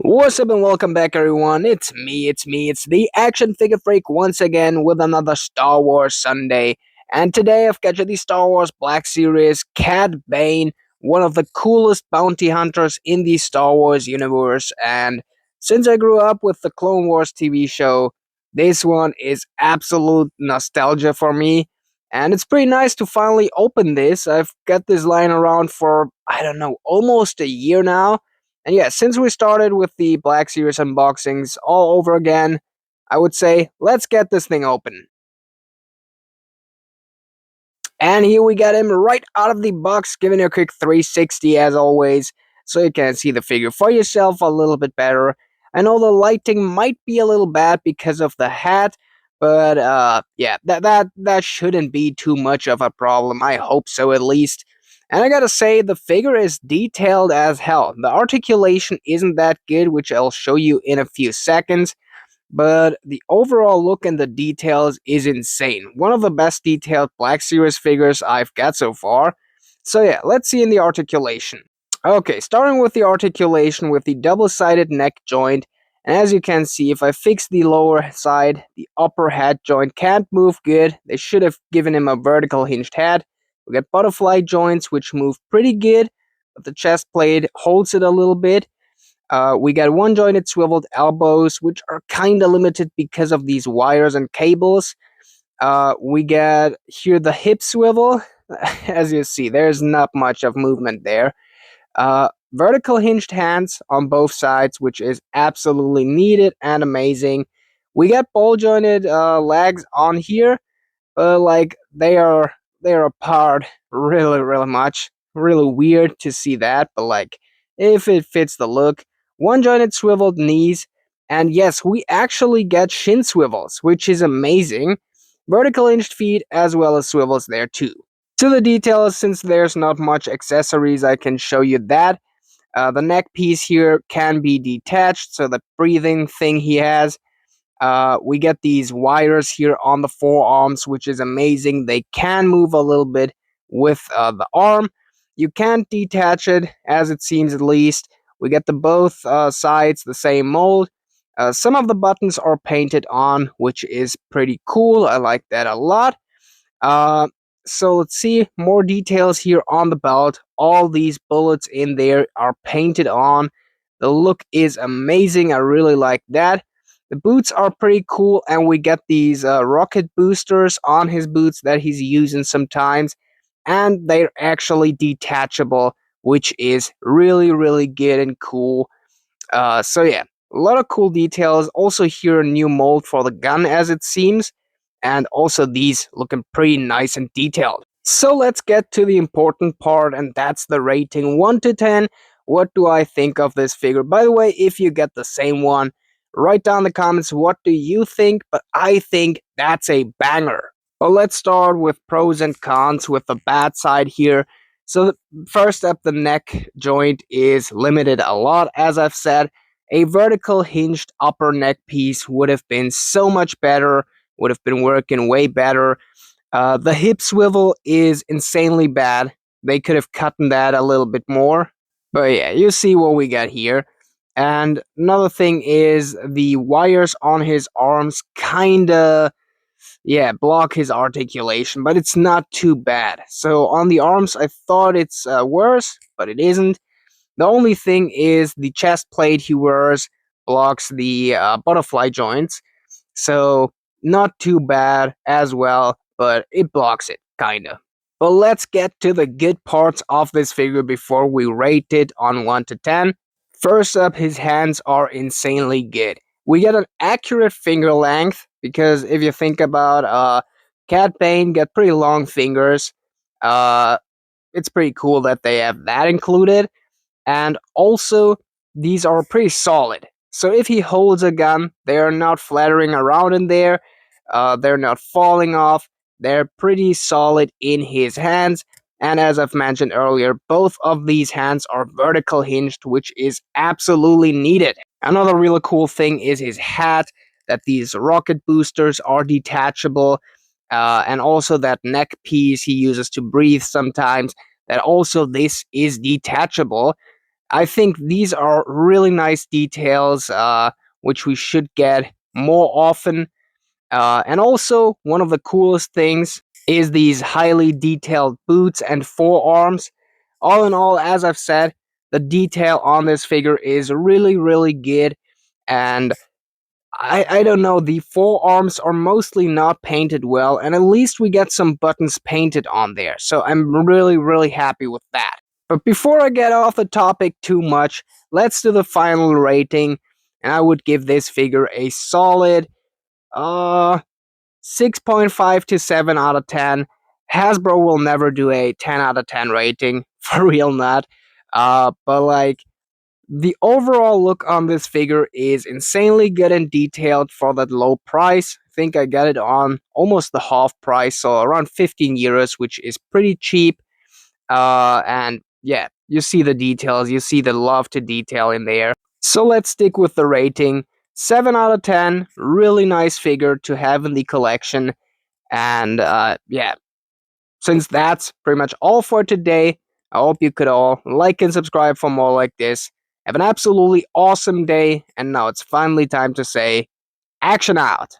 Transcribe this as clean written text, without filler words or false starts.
What's up and welcome back everyone, it's the Action Figure Freak once again with another Star Wars Sunday. And today I've got you the Star Wars Black Series, Cad Bane, one of the coolest bounty hunters in the Star Wars universe. And since I grew up with the Clone Wars TV show, this one is absolute nostalgia for me. And it's pretty nice to finally open this. I've got this lying around for, I don't know, almost a year now. And yeah, since we started with the Black Series unboxings all over again, I would say let's get this thing open. And here we got him right out of the box, giving a quick 360 as always, so you can see the figure for yourself a little bit better. I know the lighting might be a little bad because of the hat, but yeah, that shouldn't be too much of a problem. I hope so at least. And I gotta say, the figure is detailed as hell. The articulation isn't that good, which I'll show you in a few seconds, but the overall look and the details is insane. One of the best detailed Black Series figures I've got so far. So yeah, let's see in the articulation. Okay, starting with the articulation with the double-sided neck joint. And as you can see, if I fix the lower side, the upper head joint can't move good. They should have given him a vertical hinged head. We got butterfly joints, which move pretty good, but the chest plate holds it a little bit. We got one jointed swiveled elbows, which are kind of limited because of these wires and cables. We got here the hip swivel. As you see, there's not much of movement there. Vertical hinged hands on both sides, which is absolutely needed and amazing. We got ball jointed legs on here, like they are apart really much. Really weird to see that, but like if it fits the look. One jointed swiveled knees, and yes, we actually get shin swivels, which is amazing. Vertical hinged feet as well as swivels there too. To the details, since there's not much accessories, I can show you that. The neck piece here can be detached, so the breathing thing he has. We get these wires here on the forearms, which is amazing. They can move a little bit with the arm. You can't detach it, as it seems at least. We get the both sides the same mold. Some of the buttons are painted on, which is pretty cool. I like that a lot. Uh, so let's see more details here on the belt. All these bullets in there are painted on. The look is amazing. I really like that. The boots are pretty cool, and we get these rocket boosters on his boots that he's using sometimes, and they're actually detachable, which is really good and cool. So yeah, a lot of cool details. Also here a new mold for the gun, as it seems, and also these looking pretty nice and detailed. So let's get to the important part, and that's the rating 1 to 10. What do I think of this figure? By the way, if you get the same one, write down in the comments what do you think, but I think that's a banger. Well, let's start with pros and cons with the bad side here. So first up, the neck joint is limited a lot, as I've said. A vertical hinged upper neck piece would have been so much better, would have been working way better. The hip swivel is insanely bad. They could have cut that a little bit more. But yeah, you see what we got here. And another thing is the wires on his arms kinda, yeah, block his articulation, but it's not too bad. So on the arms, I thought it's worse, but it isn't. The only thing is the chest plate he wears blocks the butterfly joints. So not too bad as well, but it blocks it, kinda. But let's get to the good parts of this figure before we rate it on 1 to 10. First up, his hands are insanely good. We get an accurate finger length, because if you think about Cad Bane get pretty long fingers. Uh, it's pretty cool that they have that included. And also, these are pretty solid. So if he holds a gun, they are not flattering around in there. They're not falling off. They're pretty solid in his hands. And as I've mentioned earlier, both of these hands are vertical hinged, which is absolutely needed. Another really cool thing is his hat, that these rocket boosters are detachable. And also that neck piece he uses to breathe sometimes, that also this is detachable. I think these are really nice details, which we should get more often. And also, one of the coolest things is these highly detailed boots and forearms. All in all, as I've said, the detail on this figure is really, really good. And I don't know, the forearms are mostly not painted well, and at least we get some buttons painted on there. So I'm really, really happy with that. But before I get off the topic too much, let's do the final rating. And I would give this figure a solid uh 6.5 to 7 out of 10. Hasbro will never do a 10 out of 10 rating, for real not. But like, the overall look on this figure is insanely good and detailed for that low price. I think I got it on almost the half price, so around 15 euros, which is pretty cheap. And yeah, you see the details, you see the love to detail in there. So let's stick with the rating. 7 out of 10, really nice figure to have in the collection. And yeah, since that's pretty much all for today, I hope you could all like and subscribe for more like this. Have an absolutely awesome day, and now it's finally time to say, action out!